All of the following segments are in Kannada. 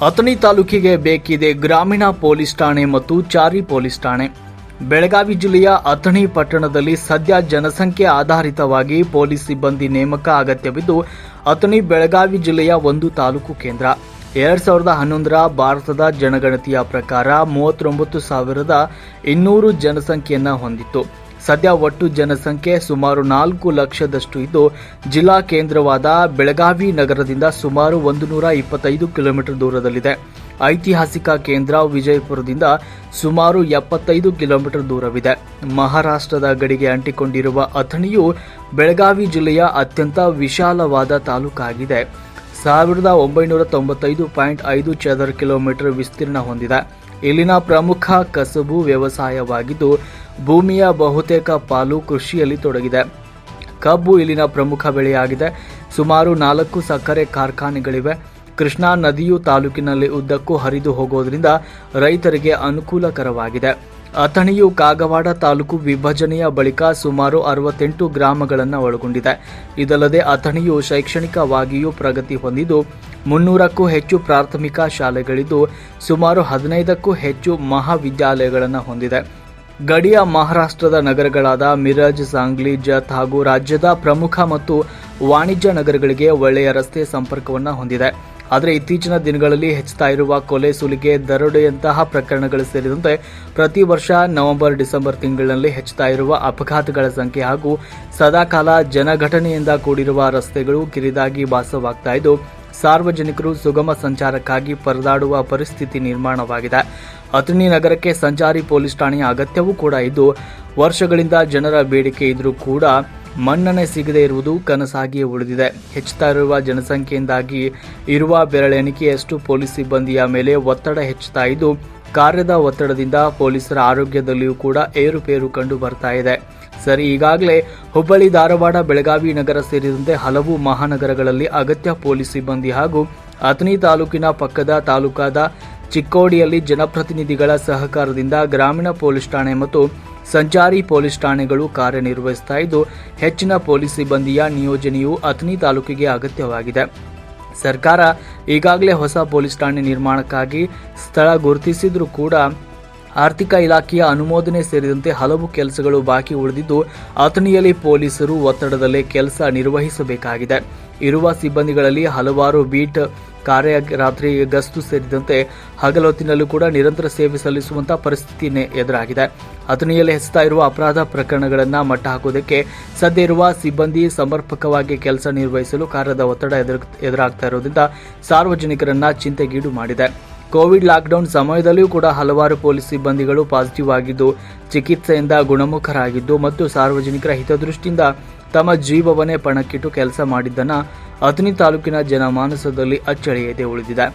ಅಥಣಿ ತಾಲೂಕಿಗೆ ಬೇಕಿದೆ ಗ್ರಾಮೀಣ ಪೊಲೀಸ್ ಠಾಣೆ ಮತ್ತು ಚಾರಿ ಪೊಲೀಸ್ ಠಾಣೆ. ಬೆಳಗಾವಿ ಜಿಲ್ಲೆಯ ಅಥಣಿ ಪಟ್ಟಣದಲ್ಲಿ ಸದ್ಯ ಜನಸಂಖ್ಯೆ ಆಧಾರಿತವಾಗಿ ಪೊಲೀಸ್ ಸಿಬ್ಬಂದಿ ನೇಮಕ ಅಗತ್ಯವಿದ್ದು, ಅಥಣಿ ಬೆಳಗಾವಿ ಜಿಲ್ಲೆಯ ಒಂದು ತಾಲೂಕು ಕೇಂದ್ರ. 2011ರ ಭಾರತದ ಜನಗಣತಿಯ ಪ್ರಕಾರ 39,200 ಜನಸಂಖ್ಯೆಯನ್ನು ಹೊಂದಿತ್ತು. ಸದ್ಯ ಒಟ್ಟು ಜನಸಂಖ್ಯೆ ಸುಮಾರು 4 ಲಕ್ಷದಷ್ಟು ಇದ್ದು, ಜಿಲ್ಲಾ ಕೇಂದ್ರವಾದ ಬೆಳಗಾವಿ ನಗರದಿಂದ ಸುಮಾರು 125 ಕಿಲೋಮೀಟರ್ ದೂರದಲ್ಲಿದೆ. ಐತಿಹಾಸಿಕ ಕೇಂದ್ರ ವಿಜಯಪುರದಿಂದ ಸುಮಾರು 75 ಕಿಲೋಮೀಟರ್ ದೂರವಿದೆ. ಮಹಾರಾಷ್ಟ್ರದ ಗಡಿಗೆ ಅಂಟಿಕೊಂಡಿರುವ ಅಥಣಿಯು ಬೆಳಗಾವಿ ಜಿಲ್ಲೆಯ ಅತ್ಯಂತ ವಿಶಾಲವಾದ ತಾಲೂಕಾಗಿದೆ. 1995.5 ಚದರ ಕಿಲೋಮೀಟರ್ ವಿಸ್ತೀರ್ಣ ಹೊಂದಿದೆ. ಇಲ್ಲಿನ ಪ್ರಮುಖ ಕಸಬು ವ್ಯವಸಾಯವಾಗಿದ್ದು, ಭೂಮಿಯ ಬಹುತೇಕ ಪಾಲು ಕೃಷಿಯಲ್ಲಿ ತೊಡಗಿದೆ. ಕಬ್ಬು ಇಲ್ಲಿನ ಪ್ರಮುಖ ಬೆಳೆಯಾಗಿದೆ. ಸುಮಾರು 4 ಸಕ್ಕರೆ ಕಾರ್ಖಾನೆಗಳಿವೆ. ಕೃಷ್ಣಾ ನದಿಯು ತಾಲೂಕಿನಲ್ಲಿ ಉದ್ದಕ್ಕೂ ಹರಿದು ಹೋಗೋದ್ರಿಂದ ರೈತರಿಗೆ ಅನುಕೂಲಕರವಾಗಿದೆ. ಅಥಣಿಯು ಕಾಗವಾಡ ತಾಲೂಕು ವಿಭಜನೆಯ ಬಳಿಕ ಸುಮಾರು 68 ಗ್ರಾಮಗಳನ್ನು ಒಳಗೊಂಡಿದೆ. ಇದಲ್ಲದೆ ಅಥಣಿಯು ಶೈಕ್ಷಣಿಕವಾಗಿಯೂ ಪ್ರಗತಿ ಹೊಂದಿದ್ದು, 300ಕ್ಕೂ ಹೆಚ್ಚು ಪ್ರಾಥಮಿಕ ಶಾಲೆಗಳಿದ್ದು, ಸುಮಾರು 15ಕ್ಕೂ ಹೆಚ್ಚು ಮಹಾವಿದ್ಯಾಲಯಗಳನ್ನು ಹೊಂದಿದೆ. ಗಡಿಯ ಮಹಾರಾಷ್ಟ್ರದ ನಗರಗಳಾದ ಮಿರಜ್, ಸಾಂಗ್ಲಿ, ಜತ್ ಹಾಗೂ ರಾಜ್ಯದ ಪ್ರಮುಖ ಮತ್ತು ವಾಣಿಜ್ಯ ನಗರಗಳಿಗೆ ಒಳ್ಳೆಯ ರಸ್ತೆ ಸಂಪರ್ಕವನ್ನು ಹೊಂದಿದೆ. ಆದರೆ ಇತ್ತೀಚಿನ ದಿನಗಳಲ್ಲಿ ಹೆಚ್ಚುತ್ತಾ ಇರುವ ಕೊಲೆ, ಸುಲಿಗೆ, ದರೋಡೆಯಂತಹ ಪ್ರಕರಣಗಳು ಸೇರಿದಂತೆ ಪ್ರತಿ ವರ್ಷ ನವೆಂಬರ್, ಡಿಸೆಂಬರ್ ತಿಂಗಳಿನಲ್ಲಿ ಹೆಚ್ಚುತ್ತಾ ಇರುವ ಅಪಘಾತಗಳ ಸಂಖ್ಯೆ ಹಾಗೂ ಸದಾಕಾಲ ಜನಘಟನೆಯಿಂದ ಕೂಡಿರುವ ರಸ್ತೆಗಳು ಕಿರಿದಾಗಿ ಭಾಸವಾಗ್ತಾ ಇದ್ದು, ಸಾರ್ವಜನಿಕರು ಸುಗಮ ಸಂಚಾರಕ್ಕಾಗಿ ಪರದಾಡುವ ಪರಿಸ್ಥಿತಿ ನಿರ್ಮಾಣವಾಗಿದೆ. ಅಥಣಿ ನಗರಕ್ಕೆ ಸಂಚಾರಿ ಪೊಲೀಸ್ ಠಾಣೆಯ ಅಗತ್ಯವೂ ಕೂಡ ಇದ್ದು, ವರ್ಷಗಳಿಂದ ಜನರ ಬೇಡಿಕೆ ಇದ್ರೂ ಕೂಡ ಮನ್ನಣೆ ಸಿಗದೇ ಇರುವುದು ಕನಸಾಗಿಯೇ ಉಳಿದಿದೆ. ಹೆಚ್ಚುತ್ತಾ ಇರುವ ಜನಸಂಖ್ಯೆಯಿಂದಾಗಿ ಇರುವ ಬೆರಳೆಣಿಕೆಯಷ್ಟು ಪೊಲೀಸ್ ಸಿಬ್ಬಂದಿಯ ಮೇಲೆ ಒತ್ತಡ ಹೆಚ್ಚುತ್ತಾ ಇದ್ದು, ಕಾರ್ಯದ ಒತ್ತಡದಿಂದ ಪೊಲೀಸರ ಆರೋಗ್ಯದಲ್ಲಿಯೂ ಕೂಡ ಏರುಪೇರು ಕಂಡು ಬರ್ತಾ ಇದೆ. ಸರಿ, ಈಗಾಗಲೇ ಹುಬ್ಬಳ್ಳಿ, ಧಾರವಾಡ, ಬೆಳಗಾವಿ ನಗರ ಸೇರಿದಂತೆ ಹಲವು ಮಹಾನಗರಗಳಲ್ಲಿ ಅಗತ್ಯ ಪೊಲೀಸ್ ಸಿಬ್ಬಂದಿ ಹಾಗೂ ಅಥಣಿ ತಾಲೂಕಿನ ಪಕ್ಕದ ತಾಲೂಕಾದ ಚಿಕ್ಕೋಡಿಯಲ್ಲಿ ಜನಪ್ರತಿನಿಧಿಗಳ ಸಹಕಾರದಿಂದ ಗ್ರಾಮೀಣ ಪೊಲೀಸ್ ಠಾಣೆ ಮತ್ತು ಸಂಚಾರಿ ಪೊಲೀಸ್ ಠಾಣೆಗಳು ಕಾರ್ಯನಿರ್ವಹಿಸ್ತಾ ಇದ್ದು, ಹೆಚ್ಚಿನ ಪೊಲೀಸ್ ಸಿಬ್ಬಂದಿಯ ನಿಯೋಜನೆಯು ಅಥಣಿ ತಾಲೂಕಿಗೆ ಅಗತ್ಯವಾಗಿದೆ. ಸರ್ಕಾರ ಈಗಾಗಲೇ ಹೊಸ ಪೊಲೀಸ್ ಠಾಣೆ ನಿರ್ಮಾಣಕ್ಕಾಗಿ ಸ್ಥಳ ಗುರುತಿಸಿದ್ರೂ ಕೂಡ ಆರ್ಥಿಕ ಇಲಾಖೆಯ ಅನುಮೋದನೆ ಸೇರಿದಂತೆ ಹಲವು ಕೆಲಸಗಳು ಬಾಕಿ ಉಳಿದಿದ್ದು, ಅಥಣಿಯಲ್ಲಿ ಪೊಲೀಸರು ಒತ್ತಡದಲ್ಲೇ ಕೆಲಸ ನಿರ್ವಹಿಸಬೇಕಾಗಿದೆ. ಇರುವ ಸಿಬ್ಬಂದಿಗಳಲ್ಲಿ ಹಲವಾರು ಬೀಟ್ ಕಾರ್ಯ, ರಾತ್ರಿ ಗಸ್ತು ಸೇರಿದಂತೆ ಹಗಲೊತ್ತಿನಲ್ಲೂ ಕೂಡ ನಿರಂತರ ಸೇವೆ ಸಲ್ಲಿಸುವಂತಹ ಪರಿಸ್ಥಿತಿ ಎದುರಾಗಿದೆ. ಅಥಣಿಯಲ್ಲಿ ಹೆಚ್ಚುತ್ತಾ ಇರುವ ಅಪರಾಧ ಪ್ರಕರಣಗಳನ್ನು ಮಟ್ಟ ಹಾಕುವುದಕ್ಕೆ ಸದ್ಯ ಇರುವ ಸಿಬ್ಬಂದಿ ಸಮರ್ಪಕವಾಗಿ ಕೆಲಸ ನಿರ್ವಹಿಸಲು ಕಾರ್ಯದ ಒತ್ತಡ ಎದುರಾಗ್ತಾ ಇರೋದ್ರಿಂದ ಸಾರ್ವಜನಿಕರನ್ನ ಚಿಂತೆಗೀಡು ಮಾಡಿದೆ. ಕೋವಿಡ್ ಲಾಕ್ಡೌನ್ ಸಮಯದಲ್ಲಿಯೂ ಕೂಡ ಹಲವಾರು ಪೊಲೀಸ್ ಸಿಬ್ಬಂದಿಗಳು ಪಾಸಿಟಿವ್ ಆಗಿದ್ದು, ಚಿಕಿತ್ಸೆಯಿಂದ ಗುಣಮುಖರಾಗಿದ್ದು ಮತ್ತು ಸಾರ್ವಜನಿಕರ ಹಿತದೃಷ್ಟಿಯಿಂದ ತಮ್ಮ ಜೀವವನ್ನೇ ಪಣಕ್ಕಿಟ್ಟು ಕೆಲಸ ಮಾಡಿದ್ದನ್ನು ಅಥಣಿ ತಾಲೂಕಿನ ಜನಮಾನಸದಲ್ಲಿ ಅಚ್ಚಳಿಯದೆ ಉಳಿದಿದೆ.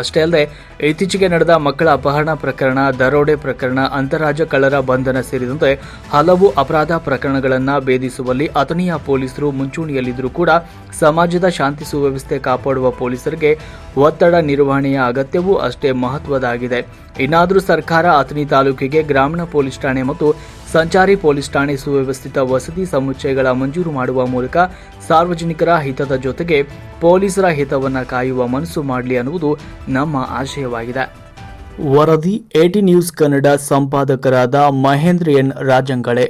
ಅಷ್ಟೇ ಅಲ್ಲದೆ ಇತ್ತೀಚೆಗೆ ನಡೆದ ಮಕ್ಕಳ ಅಪಹರಣ ಪ್ರಕರಣ, ದರೋಡೆ ಪ್ರಕರಣ, ಅಂತಾರಾಜ್ಯ ಕಳ್ಳರ ಬಂಧನ ಸೇರಿದಂತೆ ಹಲವು ಅಪರಾಧ ಪ್ರಕರಣಗಳನ್ನು ಭೇದಿಸುವಲ್ಲಿ ಅಥಣಿಯ ಪೊಲೀಸರು ಮುಂಚೂಣಿಯಲ್ಲಿದ್ದರೂ ಕೂಡ ಸಮಾಜದ ಶಾಂತಿ ಸುವ್ಯವಸ್ಥೆ ಕಾಪಾಡುವ ಪೊಲೀಸರಿಗೆ ಒತ್ತಡ ನಿರ್ವಹಣೆಯ ಅಗತ್ಯವೂ ಅಷ್ಟೇ ಮಹತ್ವದಾಗಿದೆ. ಇನ್ನಾದರೂ ಸರ್ಕಾರ ಅಥಣಿ ತಾಲೂಕಿಗೆ ಗ್ರಾಮೀಣ ಪೊಲೀಸ್ ಠಾಣೆ ಮತ್ತು ಸಂಚಾರಿ ಪೊಲೀಸ್ ಠಾಣೆ ಸುವ್ಯವಸ್ಥಿತ ವಸತಿ ಸಮುಚ್ಚಯಗಳ ಮಂಜೂರು ಮಾಡುವ ಮೂಲಕ ಸಾರ್ವಜನಿಕರ ಹಿತದ ಜೊತೆಗೆ ಪೊಲೀಸರ ಹಿತವನ್ನು ಕಾಯುವ ಮನಸ್ಸು ಮಾಡಲಿ ಅನ್ನುವುದು ನಮ್ಮ ಆಶಯವಾಗಿದೆ. ವರದಿ 80 ನ್ಯೂಸ್ ಕನ್ನಡ, ಸಂಪಾದಕರಾದ ಮಹೇಂದ್ರ ಎನ್ ರಾಜಂಗಳೆ.